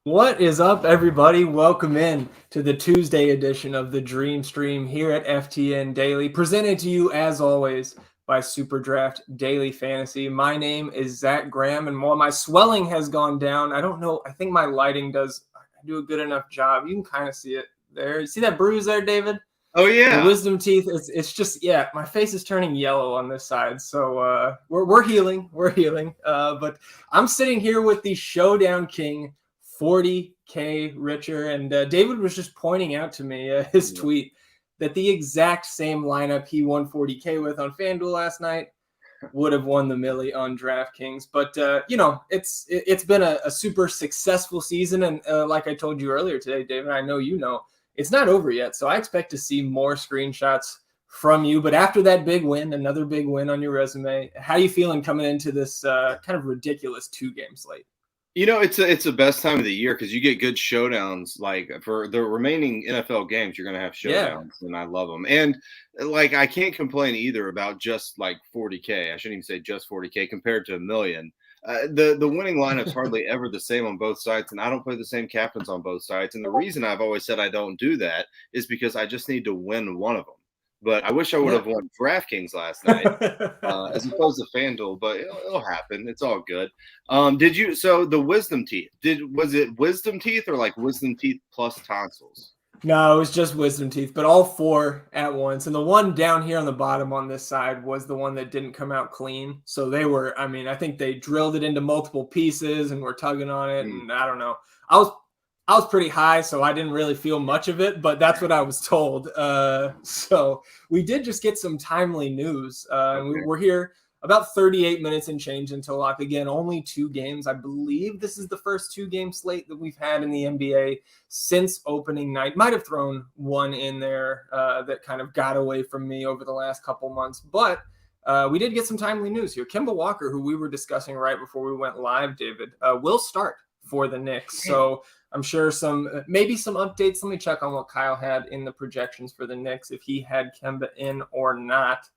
What is up, everybody? Welcome in to the Tuesday edition of the Dream Stream here at FTN Daily, presented to you as always by Superdraft Daily Fantasy. My name is Zach Graham, and while my swelling has gone down, I don't know. I think my lighting does do a good enough job. You can kind of see it there. You see that bruise there, David? Oh The yeah. wisdom teeth. It's just my face is turning yellow on this side. So we're healing. We're healing. But I'm sitting here with the Showdown King. 40K richer. And David was just pointing out to me his tweet that the exact same lineup he won 40K with on FanDuel last night would have won the Millie on DraftKings. But, it's been a super successful season. And like I told you earlier today, David, I know you know, it's not over yet. So I expect to see more screenshots from you. But after that big win, another big win on your resume, how are you feeling coming into this kind of ridiculous 2-game slate? You know, it's the best time of the year because you get good showdowns. Like for the remaining NFL games, you're going to have showdowns, and I love them. And like I can't complain either about just like 40K. I shouldn't even say just 40K compared to a million. The winning lineup's hardly ever the same on both sides, and I don't play the same captains on both sides. And the reason I've always said I don't do that is because I just need to win one of them. But I wish I would have won DraftKings last night as opposed to FanDuel, but it'll happen. It's all good. So the wisdom teeth, was it wisdom teeth or like wisdom teeth plus tonsils? No, it was just wisdom teeth, but all four at once. And the one down here on the bottom on this side was the one that didn't come out clean. So they were, I think they drilled it into multiple pieces and were tugging on it. And I don't know. I was pretty high, so I didn't really feel much of it, but that's what I was told. So we did just get some timely news. We're here about 38 minutes and change until lock. Again, only 2 games. I believe this is the first 2-game slate that we've had in the NBA since opening night. Might have thrown one in there that kind of got away from me over the last couple months, but we did get some timely news here. Kemba Walker, who we were discussing right before we went live, David, will start for the Knicks. So I'm sure maybe some updates. Let me check on what Kyle had in the projections for the Knicks, if he had Kemba in or not.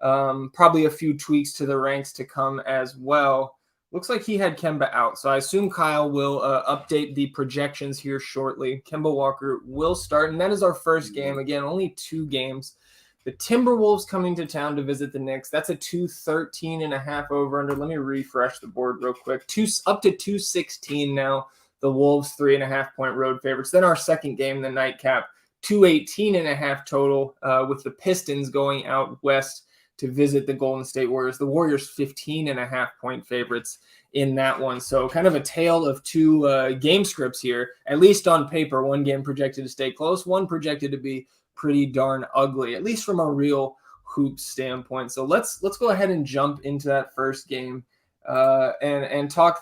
Probably a few tweaks to the ranks to come as well. Looks like he had Kemba out. So I assume Kyle will update the projections here shortly. Kemba Walker will start, and that is our first game. Again, only 2 games. The Timberwolves coming to town to visit the Knicks. That's a 213.5 over under. Let me refresh the board real quick. Up to 216 now. The Wolves 3.5-point road favorites. Then our second game, the nightcap, 218.5 total, with the Pistons going out west to visit the Golden State Warriors. The Warriors 15.5-point favorites in that one. So kind of a tale of 2 game scripts here, at least on paper. One game projected to stay close, one projected to be pretty darn ugly, at least from a real hoop standpoint. So let's go ahead and jump into that first game and talk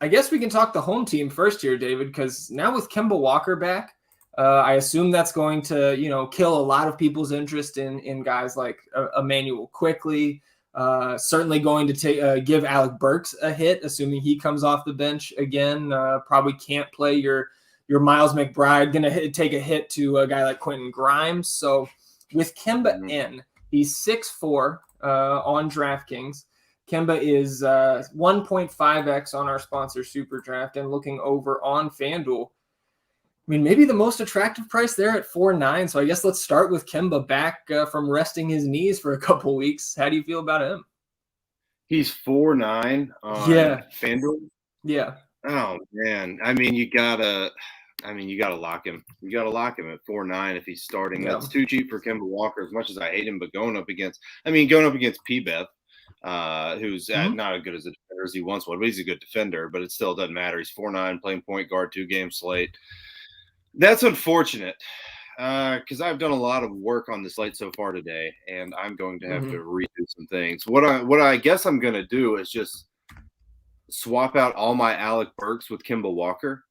I guess we can talk the home team first here, David, because now with Kemba Walker back, I assume that's going to, kill a lot of people's interest in guys like Emmanuel Quickly. Certainly going to give Alec Burks a hit, assuming he comes off the bench again. Probably can't play your Miles McBride. Going to take a hit to a guy like Quentin Grimes. So with Kemba in, he's 6'4" on DraftKings. Kemba is 1.5x on our sponsor Superdraft, and looking over on FanDuel. I mean, maybe the most attractive price there at 4.9. So I guess let's start with Kemba back from resting his knees for a couple weeks. How do you feel about him? He's 4.9 on FanDuel. Yeah. Oh man, I mean you gotta lock him. You gotta lock him at 4.9 if he's starting. That's too cheap for Kemba Walker. As much as I hate him, but going up against P-Beth, who's not as good as a defender as he once was, but he's a good defender. But it still doesn't matter. He's 4.9, playing point guard, 2-game slate. That's unfortunate because I've done a lot of work on the slate so far today, and I'm going to have to redo some things. What I guess I'm going to do is just swap out all my Alec Burks with Kemba Walker.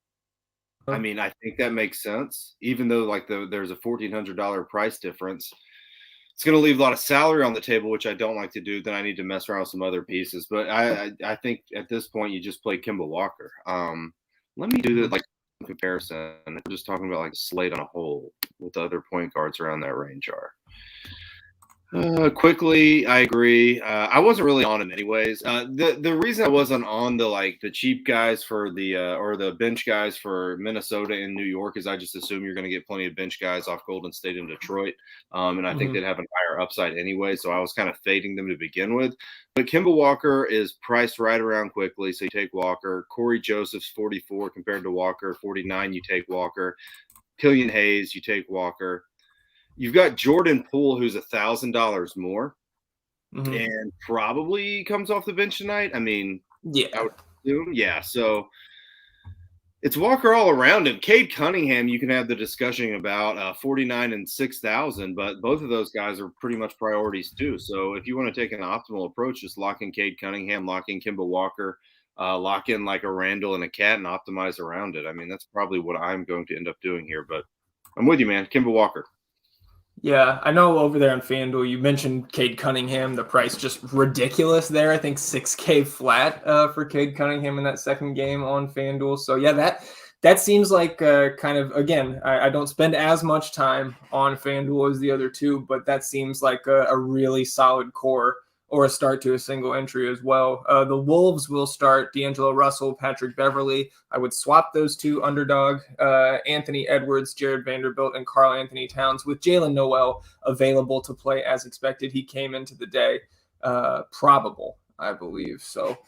I mean, I think that makes sense, even though there's a $1,400 price difference. It's going to leave a lot of salary on the table, which I don't like to do. Then I need to mess around with some other pieces. But I think at this point you just play Kemba Walker. Let me do that comparison. I'm just talking about slate on a whole, what the other point guards around that range are. Quickly, I agree. I wasn't really on him anyways. The reason I wasn't on the cheap guys for the or the bench guys for Minnesota and New York is I just assume you're going to get plenty of bench guys off Golden State and Detroit, and I think they'd have a higher upside anyway. So I was kind of fading them to begin with. But Kemba Walker is priced right around quickly, so you take Walker. Corey Joseph's 44 compared to Walker, 49. You take Walker. Killian Hayes, you take Walker. You've got Jordan Poole, who's $1,000 more, and probably comes off the bench tonight. I mean, I would assume, yeah. So it's Walker all around him. Cade Cunningham, you can have the discussion about 49 and 6,000, but both of those guys are pretty much priorities too. So if you want to take an optimal approach, just lock in Cade Cunningham, lock in Kemba Walker, lock in like a Randall and a Cat, and optimize around it. I mean, that's probably what I'm going to end up doing here. But I'm with you, man. Kemba Walker. Yeah, I know over there on FanDuel, you mentioned Cade Cunningham. The price just ridiculous there. I think $6K flat for Cade Cunningham in that second game on FanDuel. So, yeah, that seems like kind of, again, I don't spend as much time on FanDuel as the other two, but that seems like a really solid core or a start to a single entry as well. The Wolves will start D'Angelo Russell, Patrick Beverly. I would swap those two underdog, Anthony Edwards, Jared Vanderbilt, and Karl Anthony Towns with Jalen Noel available to play as expected. He came into the day probable, I believe. So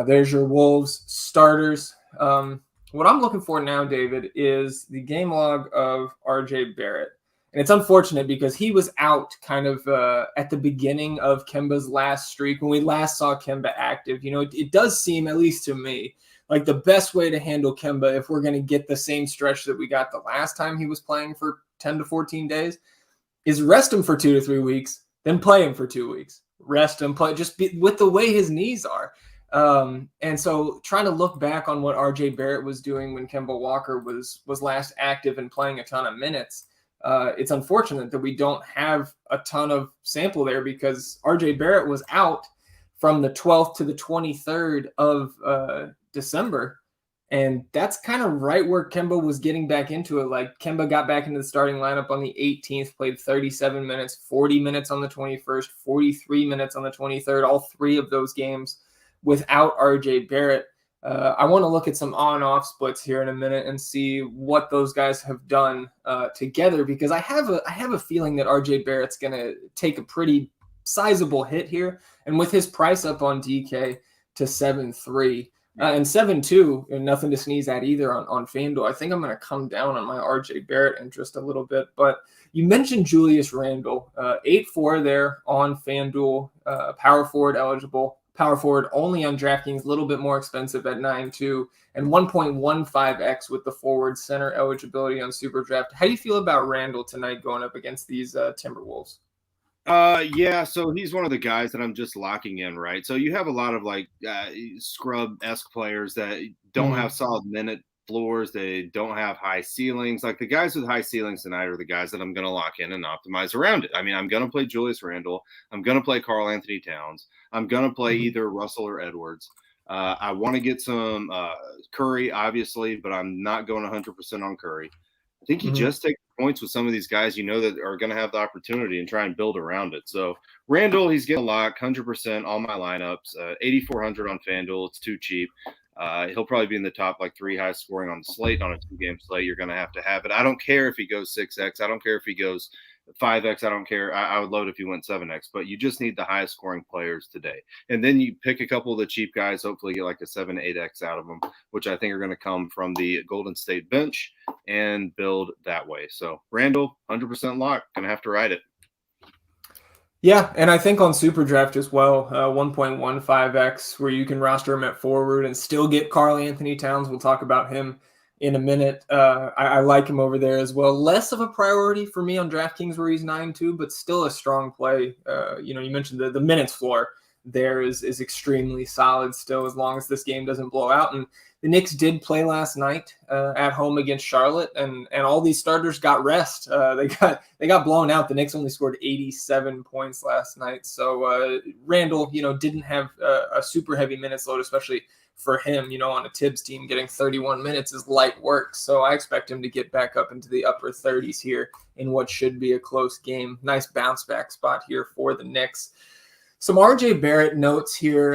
there's your Wolves starters. What I'm looking for now, David, is the game log of RJ Barrett. And it's unfortunate because he was out kind of at the beginning of Kemba's last streak when we last saw Kemba active. You know, it does seem, at least to me, like the best way to handle Kemba if we're going to get the same stretch that we got the last time he was playing for 10 to 14 days is rest him for 2 to 3 weeks, then play him for 2 weeks. Rest him, play, with the way his knees are. And so trying to look back on what RJ Barrett was doing when Kemba Walker was last active and playing a ton of minutes, it's unfortunate that we don't have a ton of sample there because RJ Barrett was out from the 12th to the 23rd of December. And that's kind of right where Kemba was getting back into it. Like Kemba got back into the starting lineup on the 18th, played 37 minutes, 40 minutes on the 21st, 43 minutes on the 23rd, all three of those games without RJ Barrett. I want to look at some on-off splits here in a minute and see what those guys have done together because I have a feeling that RJ Barrett's going to take a pretty sizable hit here. And with his price up on DK to 7.3 and 7.2, nothing to sneeze at either on FanDuel, I think I'm going to come down on my RJ Barrett interest a little bit. But you mentioned Julius Randle, 8.4 there on FanDuel, power forward eligible. Power forward only on DraftKings, a little bit more expensive at 9.2 and 1.15x with the forward center eligibility on Superdraft. How do you feel about Randall tonight going up against these Timberwolves? Yeah, so he's one of the guys that I'm just locking in, right? So you have a lot of like scrub-esque players that don't have solid minute floors. They don't have high ceilings. Like the guys with high ceilings tonight are the guys that I'm going to lock in and optimize around it. I mean, I'm going to play Julius Randle. I'm going to play Karl Anthony Towns. I'm going to play either Russell or Edwards. I want to get some Curry, obviously, but I'm not going 100% on Curry. I think you just take points with some of these guys you know that are going to have the opportunity and try and build around it. So Randall, he's getting a lock, 100% all my lineups, 8,400 on FanDuel. It's too cheap. He'll probably be in the top like 3 highest scoring on the slate on a 2-game slate. You're going to have it. I don't care if he goes 6x. I don't care if he goes 5x. I don't care. I would load if he went 7x, but you just need the highest scoring players today. And then you pick a couple of the cheap guys, hopefully get like a 7 to 8x out of them, which I think are going to come from the Golden State bench and build that way. So Randall, 100% lock. Going to have to ride it. Yeah, and I think on Superdraft as well, 1.15x, where you can roster him at forward and still get Karl Anthony Towns. We'll talk about him in a minute. I like him over there as well. Less of a priority for me on DraftKings where he's 9.2, but still a strong play. You mentioned the minutes floor. there is extremely solid still, as long as this game doesn't blow out. And the Knicks did play last night at home against Charlotte, and all these starters got rest. They got blown out. The Knicks only scored 87 points last night. So Randall, didn't have a super heavy minutes load, especially for him, on a Tibbs team. Getting 31 minutes is light work. So I expect him to get back up into the upper 30s here in what should be a close game. Nice bounce back spot here for the Knicks. Some RJ Barrett notes here,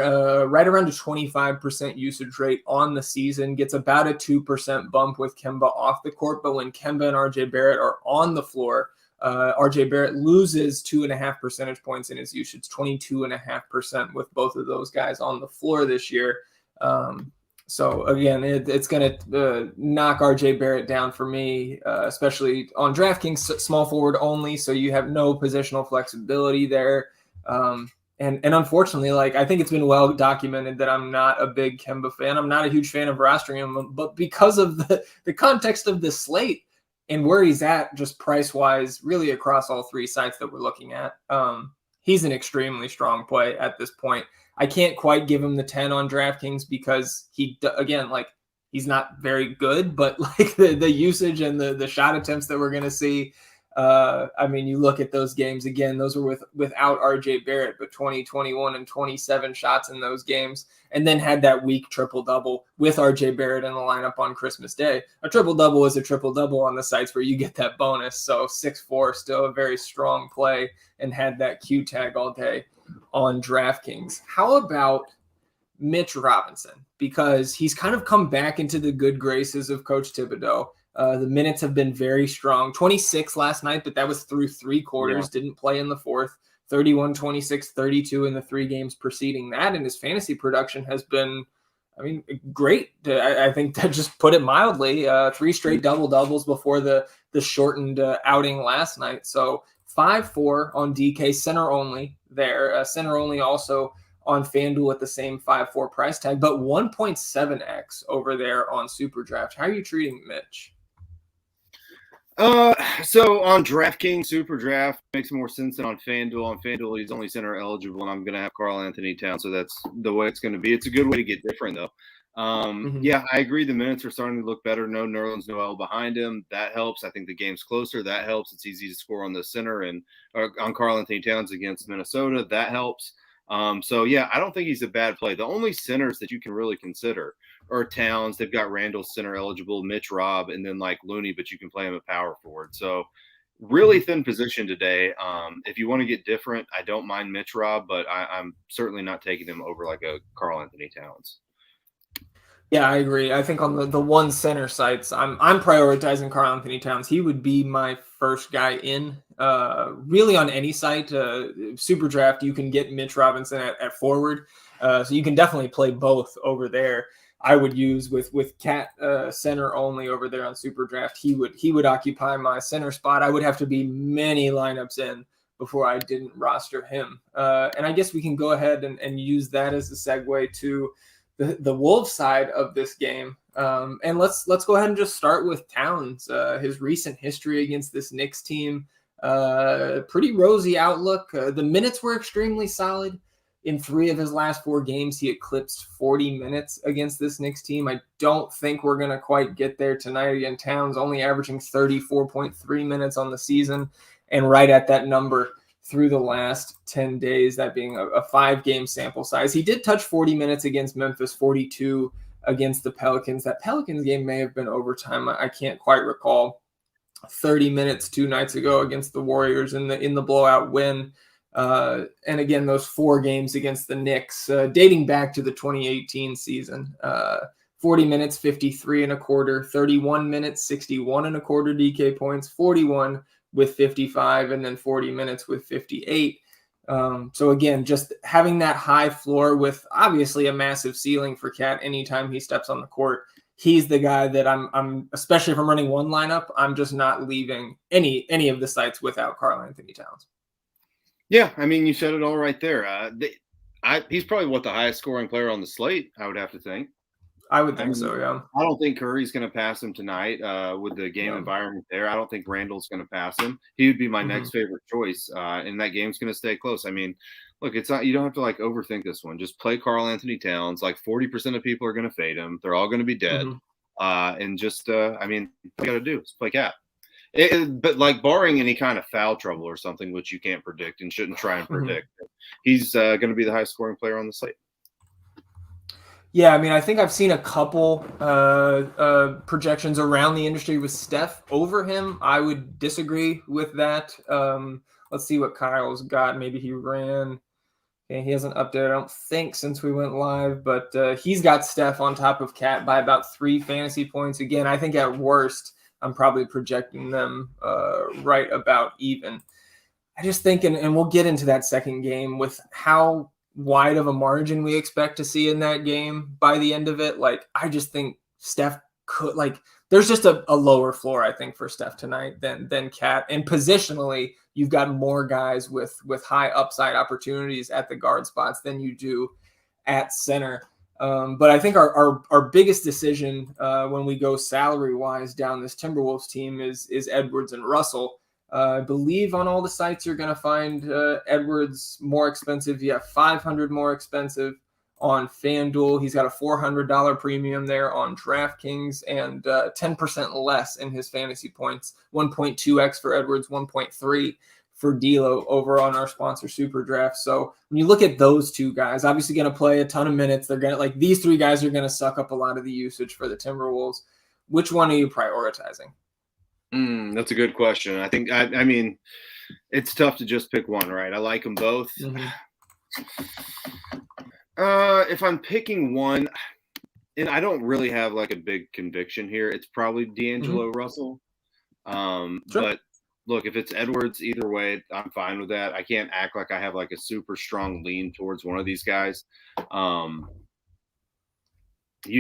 right around a 25% usage rate on the season, gets about a 2% bump with Kemba off the court. But when Kemba and RJ Barrett are on the floor, RJ Barrett loses 2.5 percentage points in his usage, 22.5% with both of those guys on the floor this year. So again, it's going to knock RJ Barrett down for me, especially on DraftKings, small forward only. So you have no positional flexibility there. And unfortunately, I think it's been well documented that I'm not a big Kemba fan. I'm not a huge fan of rostering him, but because of the context of this slate and where he's at just price-wise, really across all three sites that we're looking at, he's an extremely strong play at this point. I can't quite give him the 10 on DraftKings because he's not very good, but the usage and the shot attempts that we're going to see, you look at those games again, those were without RJ Barrett, but 20, 21, and 27 shots in those games, and then had that weak triple-double with RJ Barrett in the lineup on Christmas Day. A triple-double is a triple-double on the sites where you get that bonus, so 6'4", still a very strong play, and had that Q tag all day on DraftKings. How about Mitch Robinson? Because he's kind of come back into the good graces of Coach Thibodeau. The minutes have been very strong. 26 last night, but that was through three quarters. Yeah. Didn't play in the fourth. 31, 26, 32 in the 3 games preceding that. And his fantasy production has been, great. I think that, just put it mildly, 3 straight double-doubles before the shortened outing last night. So 5-4 on DK, center only there. Center only also on FanDuel at the same 5-4 price tag, but 1.7x over there on Superdraft. How are you treating Mitch? So on DraftKings, Superdraft makes more sense than on FanDuel. On FanDuel, he's only center eligible, and I'm going to have Karl-Anthony Towns, so that's the way it's going to be. It's a good way to get different, though. Yeah, I agree. The minutes are starting to look better. No Nerlens Noel behind him. That helps. I think the game's closer. That helps. It's easy to score on the center and on Karl-Anthony Towns against Minnesota. That helps. So yeah, I don't think he's a bad play. The only centers that you can really consider are Towns. They've got Randall center eligible, Mitch Rob, and then Looney, but you can play him at power forward. So really thin position today. If you want to get different, I don't mind Mitch Rob, but I'm certainly not taking him over a Karl-Anthony Towns. Yeah, I agree. I think on the one center sites, I'm prioritizing Karl-Anthony Towns. He would be my first guy in. Really on any site, Superdraft, you can get Mitch Robinson at forward. So you can definitely play both over there. I would use with Cat center only over there on Superdraft. He would occupy my center spot. I would have to be many lineups in before I didn't roster him. And I guess we can go ahead and use that as a segue to the Wolves side of this game. And let's go ahead and just start with Towns. His recent history against this Knicks team, pretty rosy outlook. The minutes were extremely solid. In 3 of his last 4 games, he eclipsed 40 minutes against this Knicks team. I don't think we're going to quite get there tonight. Again, Towns only averaging 34.3 minutes on the season, and right at that number through the last 10 days, that being a 5-game sample size. He did touch 40 minutes against Memphis, 42 against the Pelicans. That Pelicans game may have been overtime. I can't quite recall. 30 minutes 2 nights ago against the Warriors in the blowout win. And again, those 4 games against the Knicks, dating back to the 2018 season, 40 minutes, 53 and a quarter, 31 minutes, 61 and a quarter DK points, 41 with 55, and then 40 minutes with 58. So again, just having that high floor with obviously a massive ceiling for Cat anytime he steps on the court. He's the guy that I'm especially if I'm running one lineup, I'm just not leaving any of the sites without Karl-Anthony Towns. Yeah, you said it all right there. He's probably the highest scoring player on the slate, I would have to think. I would think so, yeah. I don't think Curry's going to pass him tonight with the game environment there. I don't think Randall's going to pass him. He would be my next favorite choice, and that game's going to stay close. look, it's not, you don't have to like overthink this one. Just play Karl Anthony Towns. Like 40% of people are going to fade him. They're all going to be dead. And just, I mean, what you got to do is play Cat. But like barring any kind of foul trouble or something, which you can't predict and shouldn't try and predict, he's going to be the highest scoring player on the slate. Yeah, I mean, I think I've seen a couple projections around the industry with Steph over him. I would disagree with that. Let's see what Kyle's got. Maybe he ran. Okay, he hasn't updated, I don't think, since we went live, but he's got Steph on top of Cat by about 3 fantasy points. Again, I think at worst, I'm probably projecting them right about even. I just think, and we'll get into that second game with how wide of a margin we expect to see in that game by the end of it. Like, I just think Steph could, like, there's just a lower floor, I think, for Steph tonight than Cat. And positionally, you've got more guys with high upside opportunities at the guard spots than you do at center. But I think our biggest decision when we go salary-wise down this Timberwolves team is Edwards and Russell. I believe on all the sites you're going to find Edwards more expensive. You have $500 more expensive on FanDuel. He's got a $400 premium there on DraftKings and 10% less in his fantasy points. 1.2x for Edwards, 1.3 for D'Lo over on our sponsor Superdraft. So when you look at those two guys, obviously going to play a ton of minutes. They're going to, like, these 3 guys are going to suck up a lot of the usage for the Timberwolves. Which one are you prioritizing? That's a good question. I think, I mean, it's tough to just pick one, right? I like them both. If I'm picking one, and I don't really have like a big conviction here, it's probably D'Angelo Russell. But look, if it's Edwards, either way, I'm fine with that. I can't act like I have like a super strong lean towards one of these guys. You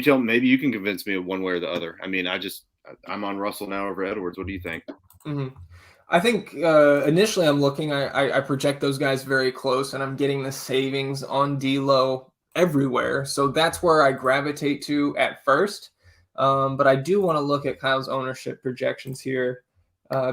tell me, maybe you can convince me of one way or the other. I mean, I'm on Russell now over Edwards. What do you think? I think initially I'm looking, I project those guys very close, and I'm getting the savings on D'Lo everywhere. So that's where I gravitate to at first. But I do want to look at Kyle's ownership projections here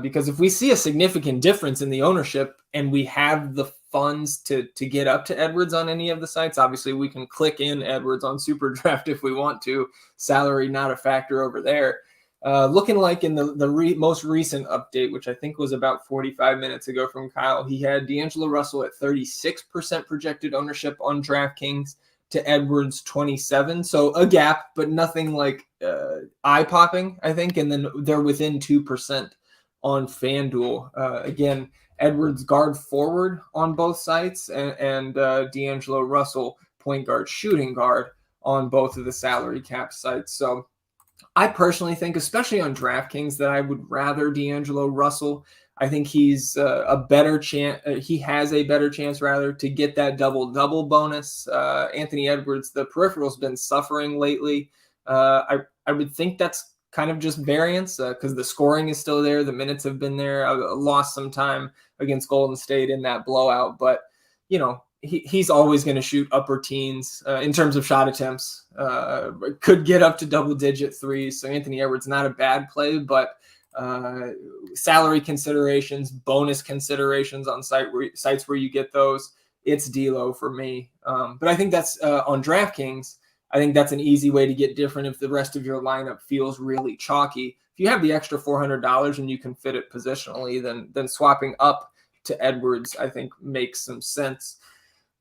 because if we see a significant difference in the ownership and we have the funds to get up to Edwards on any of the sites, obviously we can click in Edwards on Superdraft if we want to. Salary not a factor over there. Looking like in the most recent update, which I think was about 45 minutes ago from Kyle, he had D'Angelo Russell at 36% projected ownership on DraftKings to Edwards 27. So a gap, but nothing like eye-popping, I think. And then they're within 2% on FanDuel. Again, Edwards guard forward on both sites and D'Angelo Russell point guard, shooting guard on both of the salary cap sites. So I personally think, especially on DraftKings, that I would rather D'Angelo Russell. I think he's a better chance. He has a better chance, rather, to get that double-double bonus. Anthony Edwards, the peripheral's been suffering lately. I would think that's kind of just variance because the scoring is still there. The minutes have been there. I lost some time against Golden State in that blowout, but, you know, he's always going to shoot upper teens in terms of shot attempts. Could get up to double-digit threes. So Anthony Edwards, not a bad play, but salary considerations, bonus considerations on sites where you get those, it's D'Lo for me. But I think that's on DraftKings. I think that's an easy way to get different if the rest of your lineup feels really chalky. If you have the extra $400 and you can fit it positionally, then swapping up to Edwards, I think, makes some sense.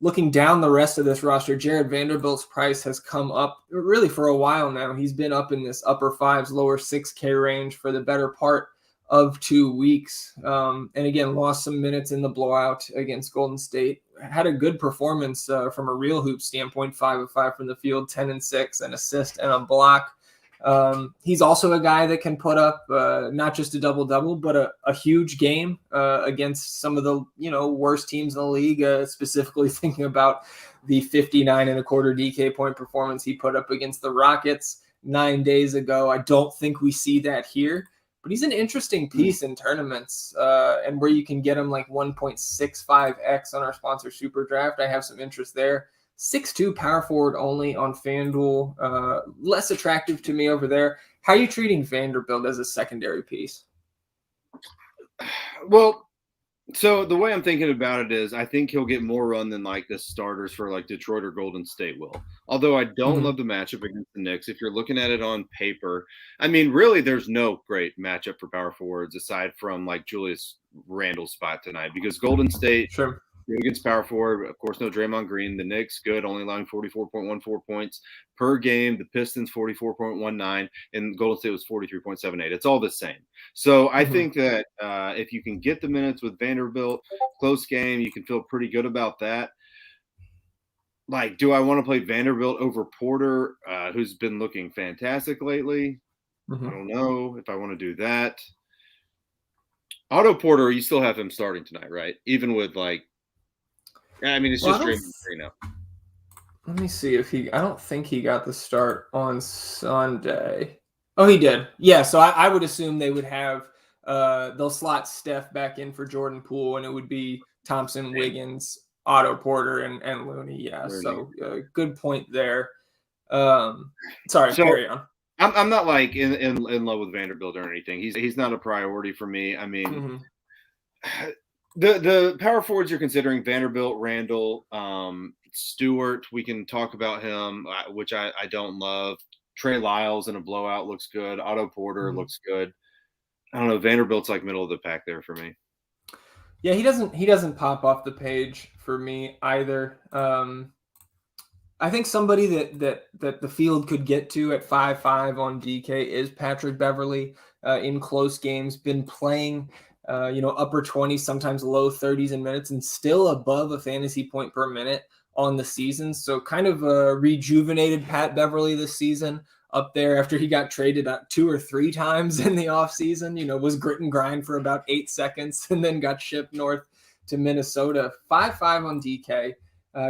Looking down the rest of this roster, Jared Vanderbilt's price has come up really for a while now. He's been up in this upper 5s, lower 6K range for the better part of 2 weeks. And again, lost some minutes in the blowout against Golden State. Had a good performance from a real hoop standpoint, 5 of 5 from the field, 10 and 6, an assist and a block. He's also a guy that can put up not just a double-double, but a huge game against some of the worst teams in the league, specifically thinking about the 59.25 DK point performance he put up against the Rockets 9 days ago. I don't think we see that here, but he's an interesting piece in tournaments and where you can get him like 1.65x on our sponsor Superdraft. I have some interest there. 6'2" power forward only on FanDuel. Less attractive to me over there. How are you treating Vanderbilt as a secondary piece? Well, So the way I'm thinking about it is I think he'll get more run than like the starters for like Detroit or Golden State will. Although I don't love the matchup against the Knicks. If you're looking at it on paper, I mean, really, there's no great matchup for power forwards aside from like Julius Randle's spot tonight because Golden State Sure. against power forward, of course, no Draymond Green. The Knicks, good, only allowing 44.14 points per game. The Pistons, 44.19, and Golden State was 43.78. It's all the same. So I think that if you can get the minutes with Vanderbilt, close game, you can feel pretty good about that. Like, do I want to play Vanderbilt over Porter, who's been looking fantastic lately? I don't know if I want to do that. Otto Porter, you still have him starting tonight, right? Even with like, I mean, it's just Draymond Green now. Let me see if I don't think he got the start on Sunday. Oh, he did. Yeah, so I would assume they would have, they'll slot Steph back in for Jordan Poole, and it would be Thompson, Wiggins, Otto Porter, and Looney. Yeah, Looney. So good point there. Sorry, carry on. I'm not like in love with Vanderbilt or anything. He's not a priority for me. I mean, the power forwards you're considering, Vanderbilt, Randle, Stewart, we can talk about him, which I don't love. Trey Lyles in a blowout looks good. Otto Porter looks good. I don't know. Vanderbilt's like middle of the pack there for me. Yeah, he doesn't pop off the page for me either. I think somebody that the field could get to at 5.5 on DK is Patrick Beverly. In close games, been playing upper 20s, sometimes low 30s in minutes, and still above a fantasy point per minute on the season. So kind of a rejuvenated Pat Beverly this season, up there after he got traded 2 or 3 times in the offseason, was grit and grind for about 8 seconds and then got shipped north to Minnesota. 5.5 on DK.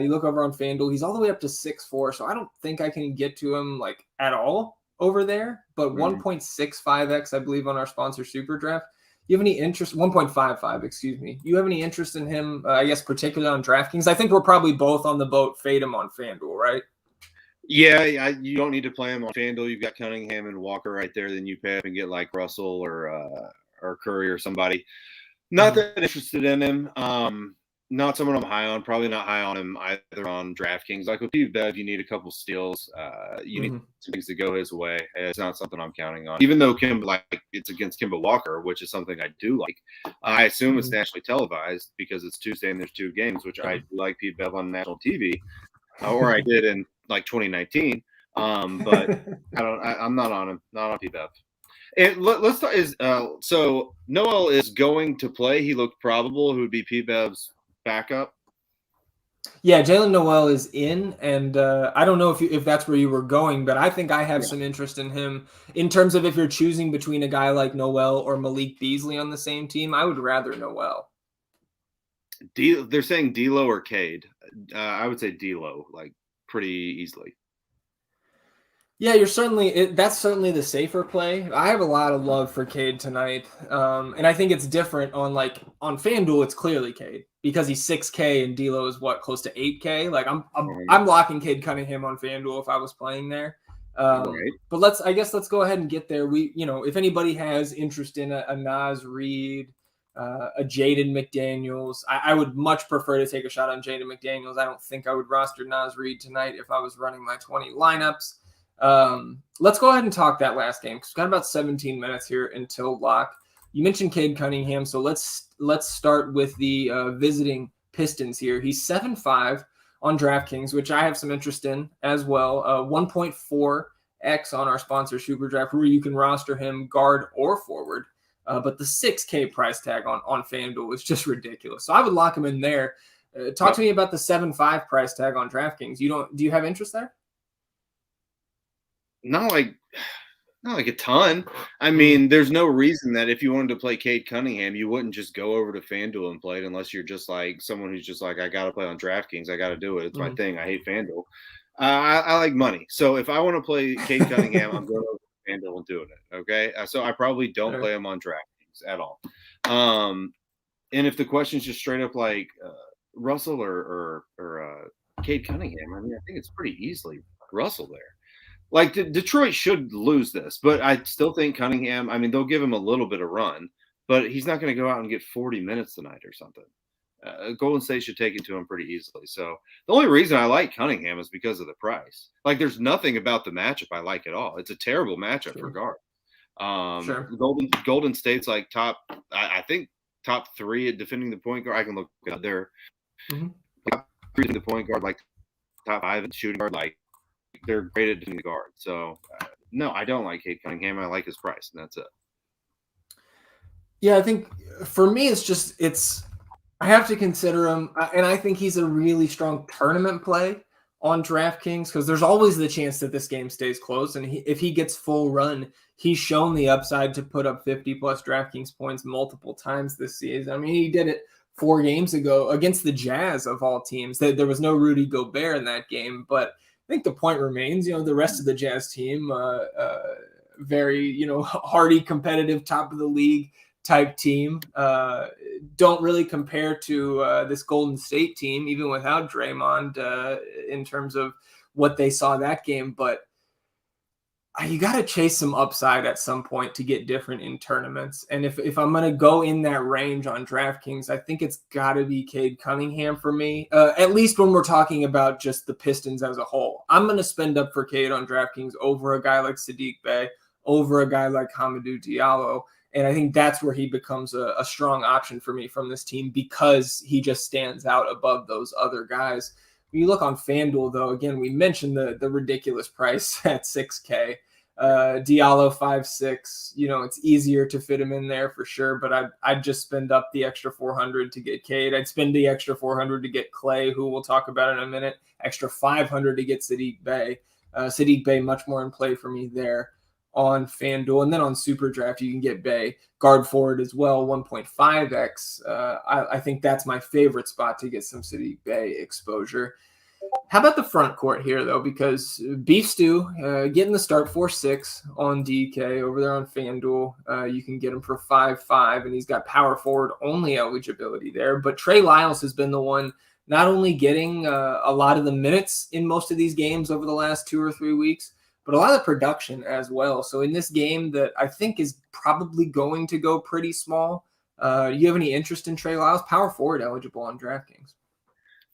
You look over on FanDuel, he's all the way up to 6.4, so I don't think I can get to him like at all over there, but 1.65x, I believe, on our sponsor Superdraft. You have any interest? 1.55, excuse me. You have any interest in him, I guess, particularly on DraftKings? I think we're probably both on the boat. Fade him on FanDuel, right? Yeah, you don't need to play him on FanDuel. You've got Cunningham and Walker right there. Then you pay up and get like Russell or Curry or somebody. Not that interested in him. Not someone I'm high on. Probably not high on him either on DraftKings. Like with Bev, you need a couple steals. You need some things to go his way. It's not something I'm counting on. Even though it's against Kemba Walker, which is something I do like. I assume it's nationally televised because it's Tuesday and there's 2 games, which I do like Bev on national TV, or I did in like 2019. But I'm not on him. Not on Bev. And let's start. So Noel is going to play. He looked probable. Who would be Bev's backup? Yeah, Jalen Noel is in, and I don't know if that's where you were going, but I think I have some interest in him in terms of if you're choosing between a guy like Noel or Malik Beasley on the same team. I would rather Noel. They're saying D'Lo or Cade. I would say D'Lo, like pretty easily. Yeah, that's certainly the safer play. I have a lot of love for Cade tonight. And I think it's different on FanDuel, it's clearly Cade because he's 6K and D'Lo is close to 8K. Like I'm locking Cade Cunningham on FanDuel if I was playing there. Right. But let's go ahead and get there. If anybody has interest in a Naz Reid, a Jaden McDaniels, I would much prefer to take a shot on Jaden McDaniels. I don't think I would roster Naz Reid tonight if I was running my 20 lineups. Let's go ahead and talk that last game because we've got about 17 minutes here until lock. You mentioned Cade Cunningham, so let's start with the visiting Pistons here. He's 7.5 on DraftKings, which I have some interest in as well. 1.4x on our sponsor Superdraft, where you can roster him guard or forward. But the 6K price tag on FanDuel is just ridiculous. So I would lock him in there. Talk to me about the 7.5 price tag on DraftKings. Do you have interest there? Not like a ton. I mean, there's no reason that if you wanted to play Cade Cunningham, you wouldn't just go over to FanDuel and play it unless you're just like someone who's just like, I got to play on DraftKings. I got to do it. It's my thing. I hate FanDuel. I like money. So if I want to play Cade Cunningham, I'm going over to FanDuel and doing it. Okay. So I probably don't play him on DraftKings at all. And if the question is just straight up like Russell or Cade Cunningham, I mean, I think it's pretty easily Russell there. Like Detroit should lose this, but I still think Cunningham, I mean, they'll give him a little bit of run, but he's not going to go out and get 40 minutes tonight or something. Golden State should take it to him pretty easily. So the only reason I like Cunningham is because of the price. Like, there's nothing about the matchup I like at all. It's a terrible matchup for guard. Golden State's like I think top 3 at defending the point guard. I can look at their top 3 at the point guard, like top 5 at shooting guard. Like, they're great at defending the guard. So no, I don't like Cade Cunningham. I like his price, and that's it. Yeah, I think for me, I have to consider him, and I think he's a really strong tournament play on DraftKings because there's always the chance that this game stays close. And if he gets full run, he's shown the upside to put up 50-plus DraftKings points multiple times this season. I mean, he did it 4 games ago against the Jazz of all teams. There was no Rudy Gobert in that game, but I think the point remains, the rest of the Jazz team, very, hardy, competitive, top of the league type team, don't really compare to this Golden State team, even without Draymond, in terms of what they saw that game. But you got to chase some upside at some point to get different in tournaments. And if I'm going to go in that range on DraftKings, I think it's got to be Cade Cunningham for me, at least when we're talking about just the Pistons as a whole. I'm going to spend up for Cade on DraftKings over a guy like Saddiq Bey, over a guy like Hamidou Diallo. And I think that's where he becomes a strong option for me from this team because he just stands out above those other guys. When you look on FanDuel, though, again, we mentioned the ridiculous price at $6K. Diallo 5'6", it's easier to fit him in there for sure, but I'd just spend up the extra $400 to get Cade. I'd spend the extra $400 to get Clay, who we'll talk about in a minute, extra $500 to get Saddiq Bey. Saddiq Bey much more in play for me there on FanDuel. And then on Superdraft, you can get Bey guard forward as well, 1.5x. I think that's my favorite spot to get some Saddiq Bey exposure. How about the front court here, though? Because Beef Stew getting the start 4-6 on DK over there on FanDuel. You can get him for 5-5, and he's got power forward only eligibility there. But Trey Lyles has been the one not only getting a lot of the minutes in most of these games over the last 2 or 3 weeks, but a lot of production as well. So in this game that I think is probably going to go pretty small, you have any interest in Trey Lyles? Power forward eligible on DraftKings.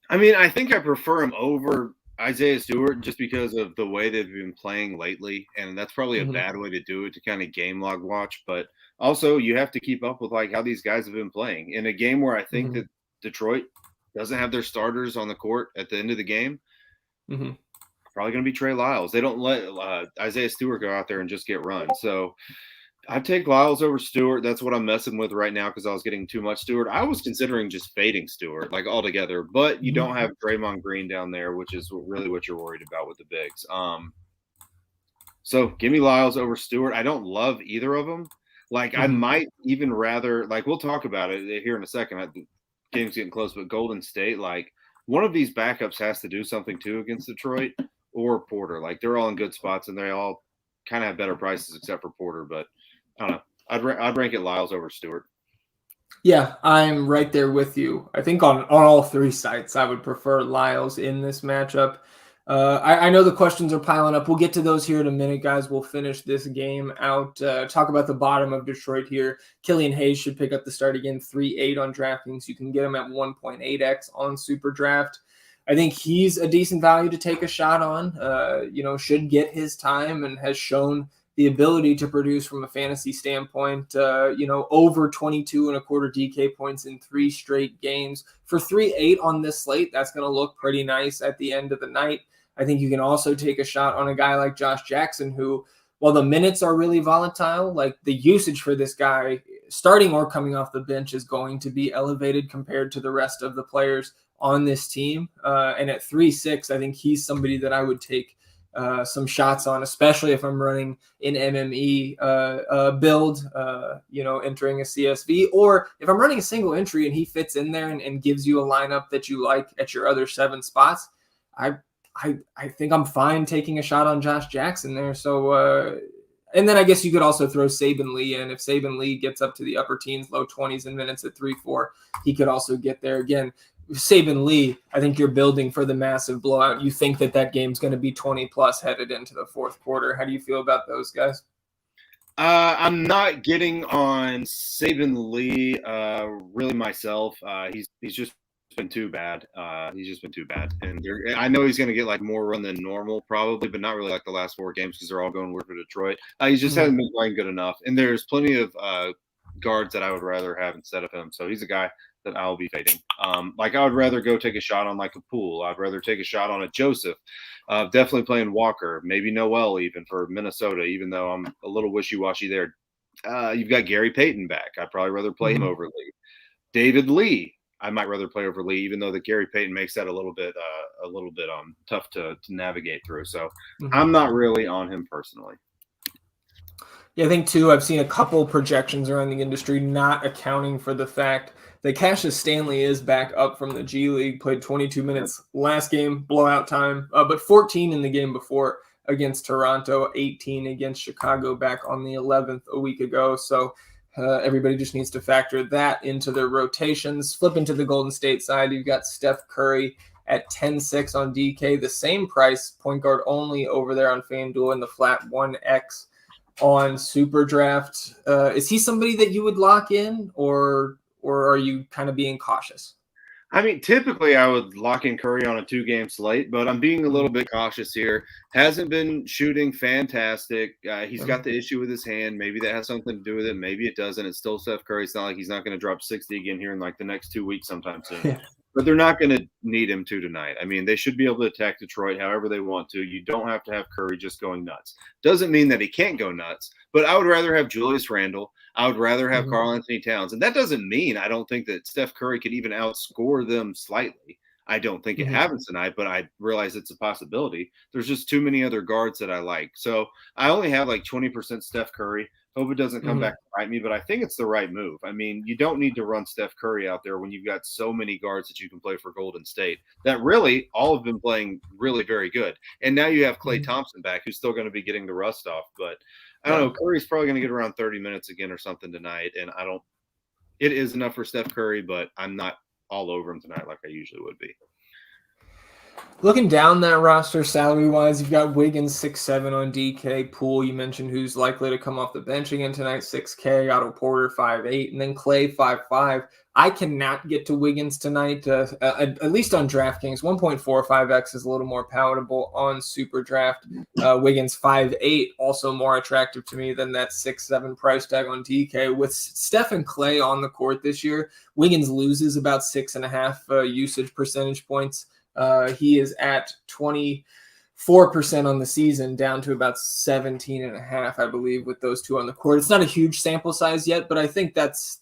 I mean, I think I prefer him over Isaiah Stewart just because of the way they've been playing lately. And that's probably a bad way to do it, to kind of game log watch. But also you have to keep up with like how these guys have been playing in a game where I think that Detroit doesn't have their starters on the court at the end of the game. Probably going to be Trey Lyles. They don't let Isaiah Stewart go out there and just get run. So I'd take Lyles over Stewart. That's what I'm messing with right now because I was getting too much Stewart. I was considering just fading Stewart like altogether, but you don't have Draymond Green down there, which is really what you're worried about with the bigs. So give me Lyles over Stewart. I don't love either of them. Like I might even rather, like we'll talk about it here in a second. The game's getting close, but Golden State, like one of these backups has to do something too against Detroit. Or Porter. Like they're all in good spots and they all kind of have better prices except for Porter. But I don't know. I'd rank it Lyles over Stewart. Yeah, I'm right there with you. I think on all 3 sites, I would prefer Lyles in this matchup. I know the questions are piling up. We'll get to those here in a minute, guys. We'll finish this game out. Talk about the bottom of Detroit here. Killian Hayes should pick up the start again, 3.8 on DraftKings. You can get him at 1.8x on Superdraft. I think he's a decent value to take a shot on, should get his time and has shown the ability to produce from a fantasy standpoint, over 22 and a quarter DK points in 3 straight games. For 3.8 on this slate, that's going to look pretty nice at the end of the night. I think you can also take a shot on a guy like Josh Jackson, who, while the minutes are really volatile, like the usage for this guy, starting or coming off the bench, is going to be elevated compared to the rest of the players on this team. And at 3.6, I think he's somebody that I would take some shots on, especially if I'm running an MME build, entering a CSV, or if I'm running a single entry and he fits in there and gives you a lineup that you like at your other 7 spots. I think I'm fine taking a shot on Josh Jackson there. So, and then I guess you could also throw Saben Lee in. If Saben Lee gets up to the upper teens, low 20s in minutes at 3.4, he could also get there again. Saben Lee, I think you're building for the massive blowout. You think that game's going to be 20 plus headed into the fourth quarter. How do you feel about those guys? I'm not getting on Saban Lee really myself. He's just been too bad. He's just been too bad, and I know he's going to get like more run than normal probably, but not really like the last 4 games because they're all going for Detroit. He just hasn't been playing good enough, and there's plenty of guards that I would rather have instead of him. So he's a guy that I'll be fading. Like I would rather go take a shot on like a Poole. I'd rather take a shot on a Joseph. Definitely playing Walker, maybe Noel even for Minnesota, even though I'm a little wishy-washy there. You've got Gary Payton back. I'd probably rather play him over Lee. David Lee, I might rather play over Lee, even though the Gary Payton makes that a little bit tough to navigate through. So I'm not really on him personally. Yeah, I think too, I've seen a couple projections around the industry not accounting for the fact that Cassius Stanley is back up from the G League, played 22 minutes last game, blowout time, but 14 in the game before against Toronto, 18 against Chicago back on the 11th a week ago. So everybody just needs to factor that into their rotations. Flip into the Golden State side, you've got Steph Curry at 10-6 on DK, the same price, point guard only over there on FanDuel in the flat 1x on Superdraft. Is he somebody that you would lock in, or are you kind of being cautious? I mean, typically I would lock in Curry on a 2-game slate, but I'm being a little bit cautious here. Hasn't been shooting fantastic. He's got the issue with his hand. Maybe that has something to do with it. Maybe it doesn't. It's still Steph Curry. It's not like he's not going to drop 60 again here in like the next 2 weeks sometime soon. Yeah. But they're not going to need him to tonight. I mean, they should be able to attack Detroit however they want to. You don't have to have Curry just going nuts. Doesn't mean that he can't go nuts, but I would rather have Julius Randle. I would rather have Karl Anthony Towns. And that doesn't mean I don't think that Steph Curry could even outscore them slightly. I don't think it happens tonight, but I realize it's a possibility. There's just too many other guards that I like. So I only have like 20% Steph Curry. Hope it doesn't come back to bite me, but I think it's the right move. I mean, you don't need to run Steph Curry out there when you've got so many guards that you can play for Golden State that really all have been playing really very good. And now you have Klay Thompson back, who's still going to be getting the rust off. But I don't know, Curry's probably going to get around 30 minutes again or something tonight. And it is enough for Steph Curry, but I'm not all over him tonight like I usually would be. Looking down that roster salary-wise, you've got Wiggins 6-7 on DK. Poole, you mentioned, who's likely to come off the bench again tonight, 6K. Otto Porter 5-8, and then Klay 5-5. I cannot get to Wiggins tonight, at least on DraftKings. 1.45x is a little more palatable on Superdraft. Wiggins 5-8, also more attractive to me than that 6-7 price tag on DK. With Steph and Klay on the court this year, Wiggins loses about 6.5 usage percentage points. He is at 24% on the season, down to about 17.5, I believe, with those two on the court. It's not a huge sample size yet, but I think that's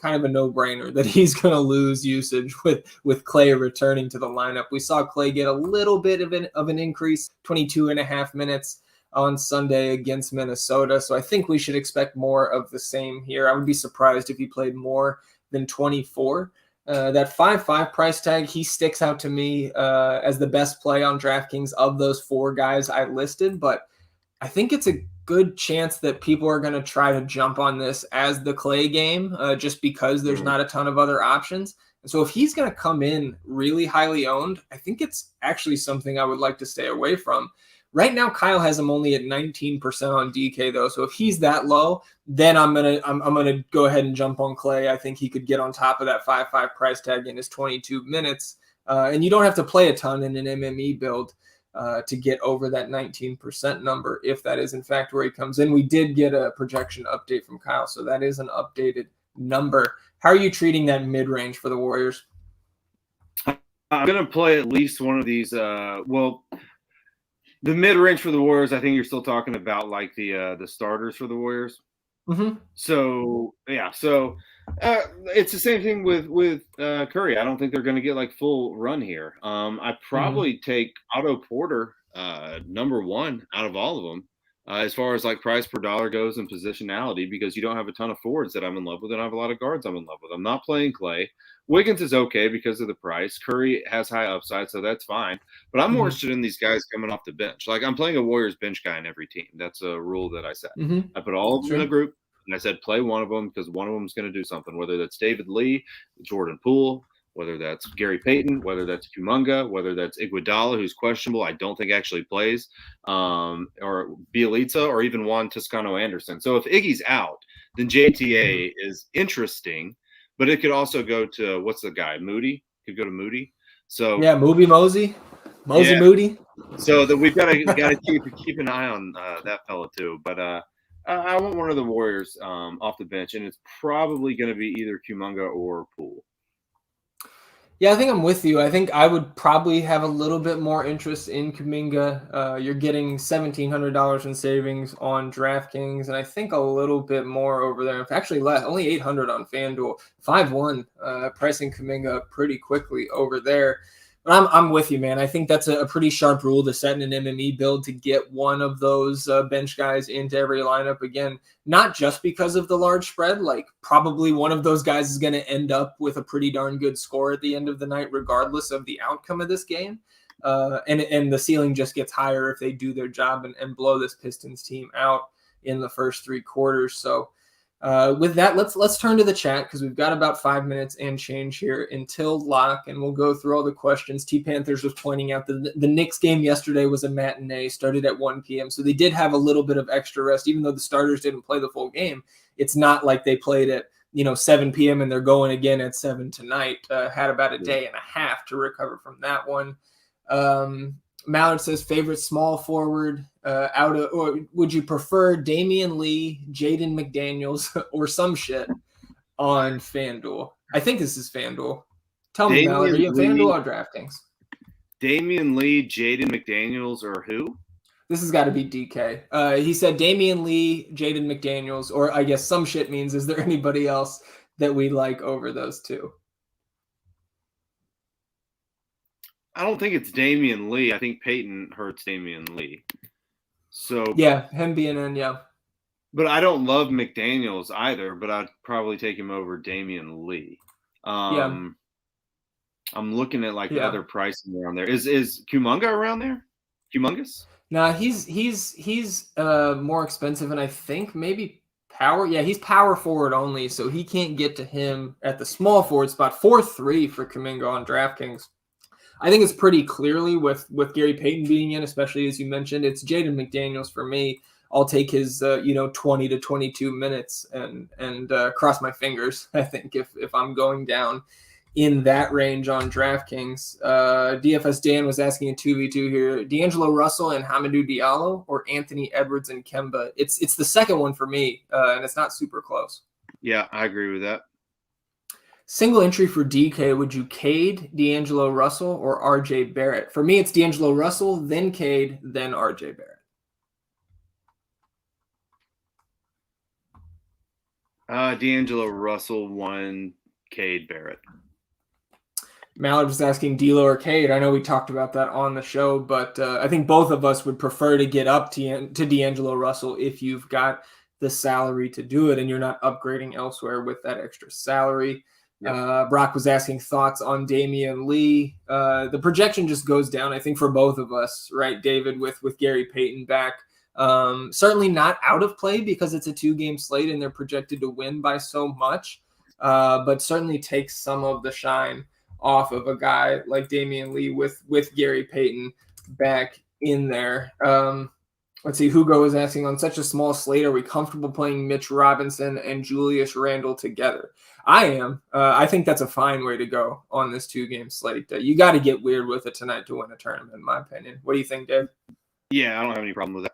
kind of a no-brainer that he's going to lose usage with Klay returning to the lineup. We saw Klay get a little bit of an increase, 22.5 minutes on Sunday against Minnesota. So I think we should expect more of the same here. I would be surprised if he played more than 24. That 5-5 price tag, he sticks out to me as the best play on DraftKings of those 4 guys I listed, but I think it's a good chance that people are going to try to jump on this as the Klay game just because there's not a ton of other options. And so if he's going to come in really highly owned, I think it's actually something I would like to stay away from. Right now, Kyle has him only at 19% on DK, though. So if he's that low, then I'm gonna go ahead and jump on Klay. I think he could get on top of that 5-5 price tag in his 22 minutes. And you don't have to play a ton in an MME build to get over that 19% number, if that is in fact where he comes in. We did get a projection update from Kyle, so that is an updated number. How are you treating that mid-range for the Warriors? I'm gonna play at least one of these. The mid-range for the Warriors, I think you're still talking about like the starters for the Warriors. So yeah, it's the same thing with Curry. I don't think they're going to get like full run here. I probably take Otto Porter number 1 out of all of them as far as like price per dollar goes and positionality, because you don't have a ton of forwards that I'm in love with, and I have a lot of guards I'm in love with. I'm not playing Klay. Wiggins is okay because of the price. Curry has high upside, so that's fine. But I'm more interested in these guys coming off the bench. Like, I'm playing a Warriors bench guy in every team. That's a rule that I set. I put all of them in a group, and I said play one of them because one of them is going to do something, whether that's David Lee, Jordan Poole, whether that's Gary Payton, whether that's Kuminga, whether that's Iguodala, who's questionable, I don't think actually plays, or Bielitsa, or even Juan Toscano-Anderson. So if Iggy's out, then JTA is interesting, but it could also go to, what's the guy, Moody? Could go to Moody. So yeah, Mosey yeah. Moody. So that we've got to keep an eye on that fella too. But I want one of the Warriors off the bench, and it's probably going to be either Kuminga or Poole. Yeah, I think I'm with you. I think I would probably have a little bit more interest in Kuminga. You're getting $1,700 in savings on DraftKings, and I think a little bit more over there. Actually, less, only $800 on FanDuel. 5-1 pricing Kuminga pretty quickly over there. But I'm with you, man. I think that's a pretty sharp rule to set in an MME build to get one of those bench guys into every lineup. Again, not just because of the large spread. Like, probably one of those guys is going to end up with a pretty darn good score at the end of the night, regardless of the outcome of this game. And the ceiling just gets higher if they do their job and blow this Pistons team out in the first three quarters. So with that, let's turn to the chat, because we've got about 5 minutes and change here until lock, and we'll go through all the questions. T Panthers was pointing out that the Knicks game yesterday was a matinee, started at 1 p.m. So they did have a little bit of extra rest, even though the starters didn't play the full game. It's not like they played at 7 p.m. and they're going again at 7 tonight. Had about a day and a half to recover from that one. Mallard says favorite small forward or would you prefer Damian Lee, Jaden McDaniels, or some shit on FanDuel? I think this is FanDuel. Tell me, Mallard, are you on FanDuel or DraftKings? Damian Lee, Jaden McDaniels, or who? This has got to be DK. He said Damian Lee, Jaden McDaniels, or I guess some shit means, is there anybody else that we like over those two? I don't think it's Damian Lee. I think Peyton hurts Damian Lee. So yeah, him being in, yeah. But I don't love McDaniels either, but I'd probably take him over Damian Lee. I'm looking at other pricing around there. Is Kuminga around there? Humongous? No, he's more expensive, and I think maybe power. Yeah, he's power forward only, so he can't get to him at the small forward spot. 4-3 for Kuminga on DraftKings. I think it's pretty clearly with Gary Payton being in, especially as you mentioned, it's Jaden McDaniels for me. I'll take his 20 to 22 minutes and cross my fingers. I think if I'm going down in that range on DraftKings. DFS Dan was asking a 2v2 here: D'Angelo Russell and Hamidou Diallo, or Anthony Edwards and Kemba? It's the second one for me, and it's not super close. Yeah, I agree with that. Single entry for DK, would you Cade, D'Angelo Russell, or RJ Barrett? For me, it's D'Angelo Russell, then Cade, then RJ Barrett. D'Angelo Russell, 1, Cade Barrett. Mallard was asking D'Lo or Cade. I know we talked about that on the show, but I think both of us would prefer to get up to D'Angelo Russell if you've got the salary to do it and you're not upgrading elsewhere with that extra salary. Yep. Brock was asking thoughts on Damian Lee. The projection just goes down, I think, for both of us, right, David, with Gary Payton back. Certainly not out of play because it's a 2-game slate and they're projected to win by so much, but certainly takes some of the shine off of a guy like Damian Lee with Gary Payton back in there. Let's see, Hugo is asking, on such a small slate, are we comfortable playing Mitch Robinson and Julius Randle together? I am. I think that's a fine way to go on this 2-game slate. You got to get weird with it tonight to win a tournament, in my opinion. What do you think, Dave? Yeah, I don't have any problem with that.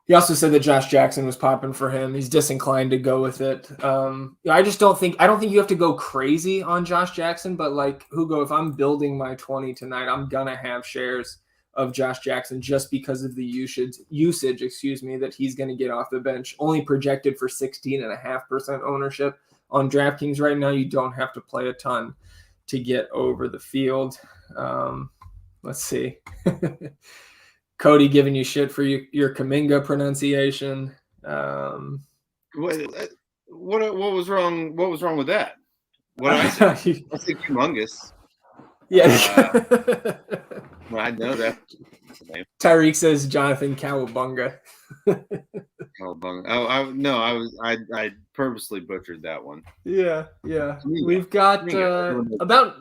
He also said that Josh Jackson was popping for him. He's disinclined to go with it. I don't think you have to go crazy on Josh Jackson, but like Hugo, if I'm building my 20 tonight, I'm gonna have shares of Josh Jackson just because of the usage, that he's going to get off the bench. Only projected for 16.5% ownership on DraftKings right now. You don't have to play a ton to get over the field. Let's see. Cody giving you shit for your Kuminga pronunciation. What was wrong? What was wrong with that? What did I say? I said humongous. Yeah. Well, I know that. Tyreek says Jonathan Cowabunga. I purposely butchered that one. Yeah. We've got about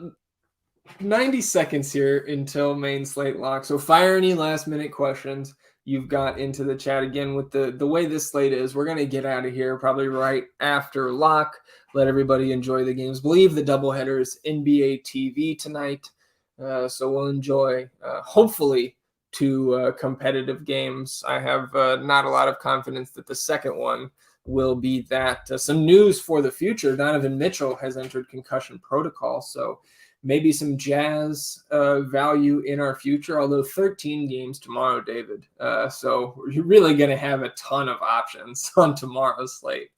90 seconds here until main slate lock. So fire any last minute questions you've got into the chat. Again, with the way this slate is, we're going to get out of here probably right after lock. Let everybody enjoy the games. Believe the doubleheaders NBA TV tonight. So we'll enjoy, hopefully, two competitive games. I have not a lot of confidence that the second one will be that. Some news for the future. Donovan Mitchell has entered concussion protocol. So maybe some Jazz value in our future, although 13 games tomorrow, David. So you're really going to have a ton of options on tomorrow's slate.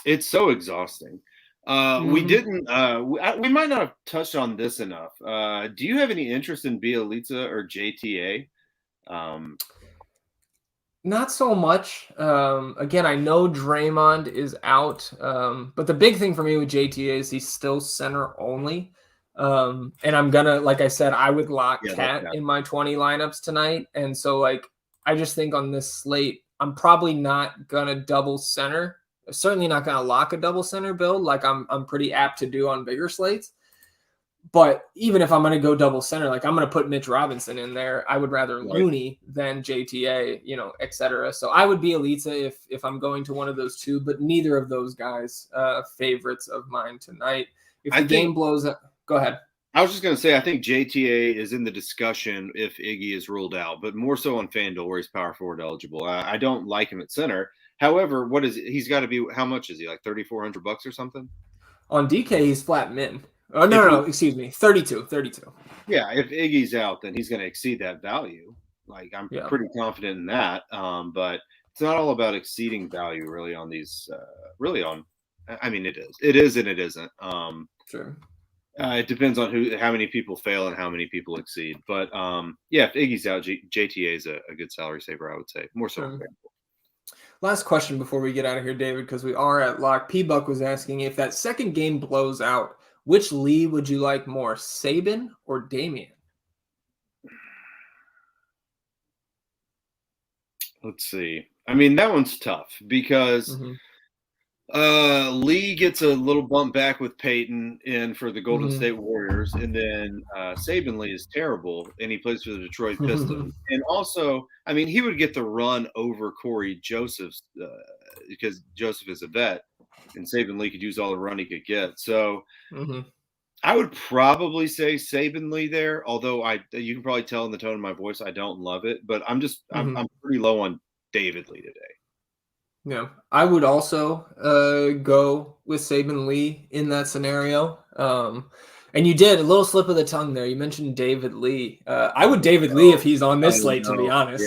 It's so exhausting. We didn't. We might not have touched on this enough. Do you have any interest in Bielitsa or JTA? Not so much. Again, I know Draymond is out, but the big thing for me with JTA is he's still center only. And I'm gonna, like I said, I would lock Cat in my 20 lineups tonight. And so, like, I just think on this slate, I'm probably not gonna double center. Certainly not gonna lock a double center build like I'm pretty apt to do on bigger slates. But even if I'm going to go double center, like I'm going to put Mitch Robinson in there. I would rather Looney than JTA, et cetera. So I would be Bielitsa if I'm going to one of those two, but neither of those guys favorites of mine tonight. If the game blows up, go ahead. I was just going to say, I think JTA is in the discussion if Iggy is ruled out, but more so on FanDuel where he's power forward eligible. I don't like him at center. However, he's got to be, how much is he? Like $3,400 or something? On DK, he's flat min. Oh, no, excuse me. 32. Yeah, if Iggy's out, then he's going to exceed that value. Like, I'm pretty confident in that. But it's not all about exceeding value really on these, I mean, it is. It is and it isn't. Sure. It depends on how many people fail and how many people exceed. But, if Iggy's out, JTA is a good salary saver, I would say. More so. Sure. Last question before we get out of here, David, because we are at lock. P-Buck was asking if that second game blows out, which Lee would you like more, Sabin or Damian? Let's see. I mean, that one's tough because Lee gets a little bump back with Peyton in for the Golden State Warriors, and then Sabin Lee is terrible, and he plays for the Detroit Pistons. And also, I mean, he would get the run over Corey Joseph's because Joseph is a vet. And Sabin Lee could use all the run he could get. So I would probably say Sabin Lee there, although you can probably tell in the tone of my voice I don't love it. But I'm pretty low on David Lee today. Yeah, I would also go with Sabin Lee in that scenario. And you did a little slip of the tongue there. You mentioned David Lee. I would David Lee if he's on this slate, to be honest.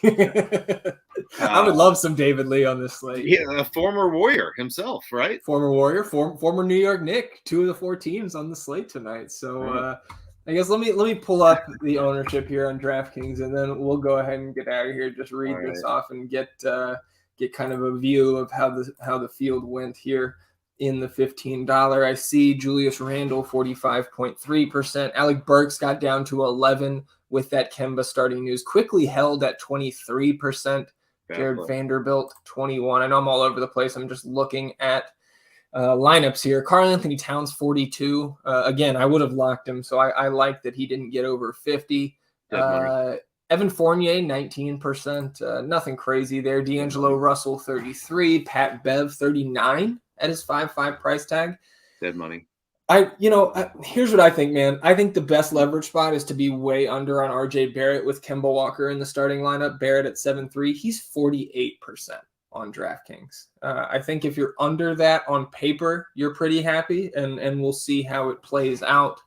Yeah. I would love some David Lee on this slate. Yeah, a former Warrior himself, right? Former Warrior, former New York Knick. 2 of the 4 teams on the slate tonight. So I guess let me pull up the ownership here on DraftKings, and then we'll go ahead and get out of here. Just read this off and get kind of a view of how the field went here. In the $15, I see Julius Randle 45.3%. Alec Burks got down to 11 with that Kemba starting news. Quickly held at 23%. Jared Vanderbilt 21. I know I'm all over the place. I'm just looking at lineups here. Karl Anthony Towns 42. Again, I would have locked him, so I like that he didn't get over 50. Evan Fournier 19%. Nothing crazy there. D'Angelo Russell 33. Pat Bev 39. At his 5.5 price tag. Dead money. Here's what I think, man. I think the best leverage spot is to be way under on RJ Barrett with Kemba Walker in the starting lineup. Barrett at 7.3. He's 48% on DraftKings. I think if you're under that on paper, you're pretty happy, and we'll see how it plays out.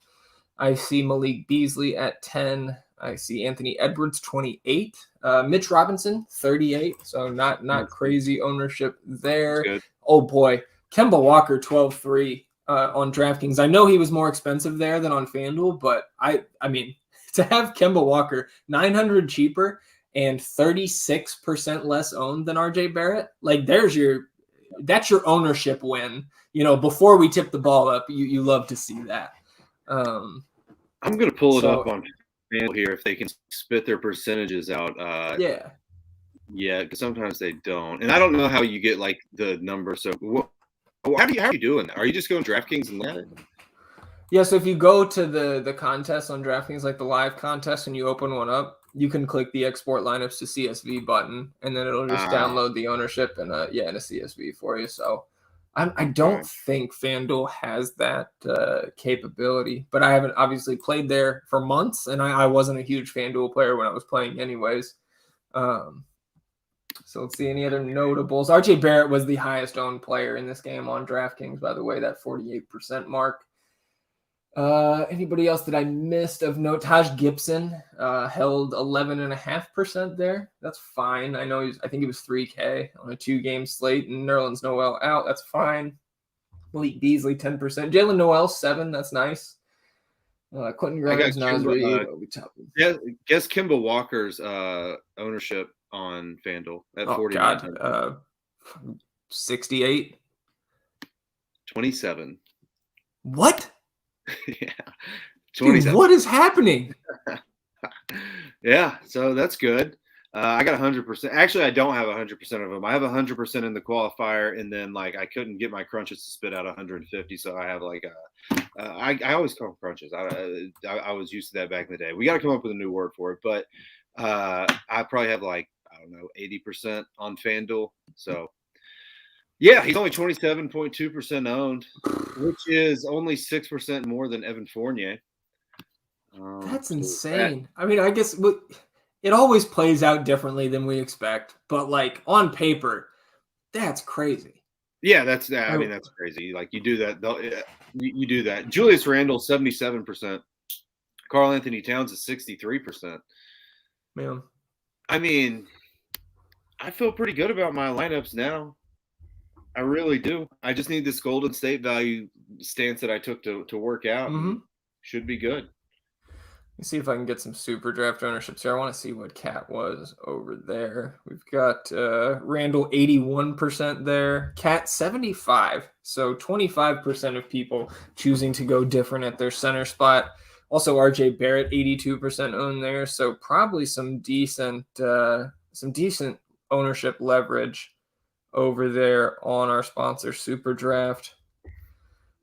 I see Malik Beasley at 10. I see Anthony Edwards 28. Mitch Robinson 38. So not crazy ownership there. Oh boy. Kemba Walker, 12.3 on DraftKings. I know he was more expensive there than on FanDuel, but I mean, to have Kemba Walker $900 cheaper and 36% less owned than RJ Barrett, like that's your ownership win. Before we tip the ball up, you love to see that. I'm gonna pull it up on FanDuel here if they can spit their percentages out. yet, because sometimes they don't. And I don't know how you get like the number. So how are you doing that? Are you just going DraftKings and look at it? Yeah, so if you go to the contest on DraftKings, like the live contest, and you open one up, you can click the export lineups to CSV button, and then it'll just download the ownership and a CSV for you. So I don't think FanDuel has that capability, but I haven't obviously played there for months, and I wasn't a huge FanDuel player when I was playing anyways. So let's see any other notables. RJ Barrett was the highest owned player in this game on DraftKings, by the way, that 48% mark. Anybody else that I missed of note? Taj Gibson held 11.5% there. That's fine. I think he was 3K on a 2-game slate, and Nerlens Noel out. That's fine. Malik Beasley 10%. Jalen Noel 7. That's nice. Quentin Grimes, Nas Reed. Guess Kemba Walker's ownership on FanDuel at 49. 68. 27. What? Yeah. Dude, what is happening? Yeah, so that's good. I got 100%. Actually, I don't have 100% of them. I have 100% in the qualifier, and then like I couldn't get my crunches to spit out 150, so I have like I always call them crunches. I was used to that back in the day. We got to come up with a new word for it, but I probably have like 80% on FanDuel. So yeah, he's only 27.2% owned, which is only 6% more than Evan Fournier. That's insane. I mean, I guess it always plays out differently than we expect, but like on paper, that's crazy. Yeah, that's crazy. Like you do that, you do that. Julius Randle 77%. Karl Anthony Towns is 63%. Man, I mean, I feel pretty good about my lineups now. I really do. I just need this Golden State value stance that I took to work out. Mm-hmm. Should be good. Let me see if I can get some Superdraft ownerships here. I want to see what Cat was over there. We've got Randall 81% there. Cat 75. So 25% of people choosing to go different at their center spot. Also, RJ Barrett 82% owned there. So probably some decent ownership leverage over there on our sponsor Superdraft.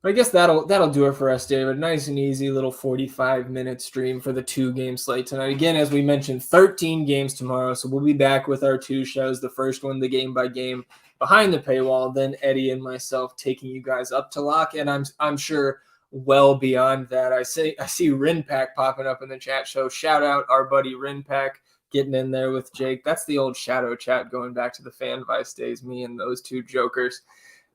But I guess that'll do it for us, David. Nice and easy little 45-minute stream for the 2-game slate tonight. Again, as we mentioned, 13 games tomorrow, so we'll be back with our 2 shows. The first one, the game by game behind the paywall, then Eddie and myself taking you guys up to lock, and I'm sure well beyond that. I see Rinpack popping up in the chat show. Shout out our buddy Rinpack. Getting in there with Jake. That's the old shadow chat going back to the Fan Vice days, me and those 2 jokers.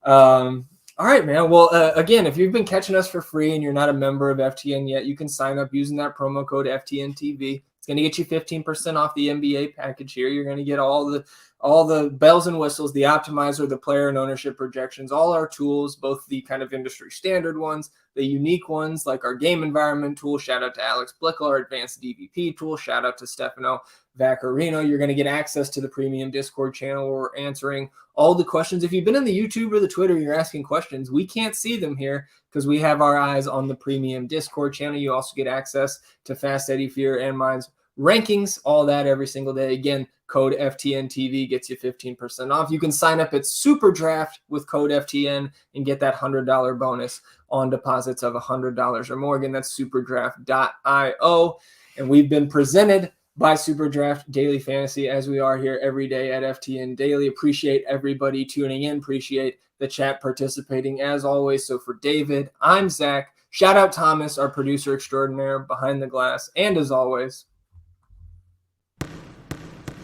All right, man. Well, again, if you've been catching us for free and you're not a member of FTN yet, you can sign up using that promo code FTNTV. It's going to get you 15% off the NBA package here. You're going to get all the bells and whistles, the optimizer, the player and ownership projections, all our tools, both the kind of industry standard ones, the unique ones like our game environment tool. Shout out to Alex Blickel, our advanced DVP tool. Shout out to Stefano Vaccarino. You're going to get access to the premium Discord channel where we're answering all the questions. If you've been in the YouTube or the Twitter, you're asking questions. We can't see them here because we have our eyes on the premium Discord channel. You also get access to Fast Eddie, Fear, and Mine's rankings, all that every single day. Again, code FTNTV gets you 15% off. You can sign up at Superdraft with code FTN and get that $100 bonus on deposits of $100 or more. Again, that's superdraft.io. And we've been presented by Superdraft Daily Fantasy, as we are here every day at FTN Daily. Appreciate everybody tuning in. Appreciate the chat participating as always. So for David, I'm Zach. Shout out Thomas, our producer extraordinaire behind the glass. And as always,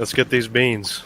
let's get these beans.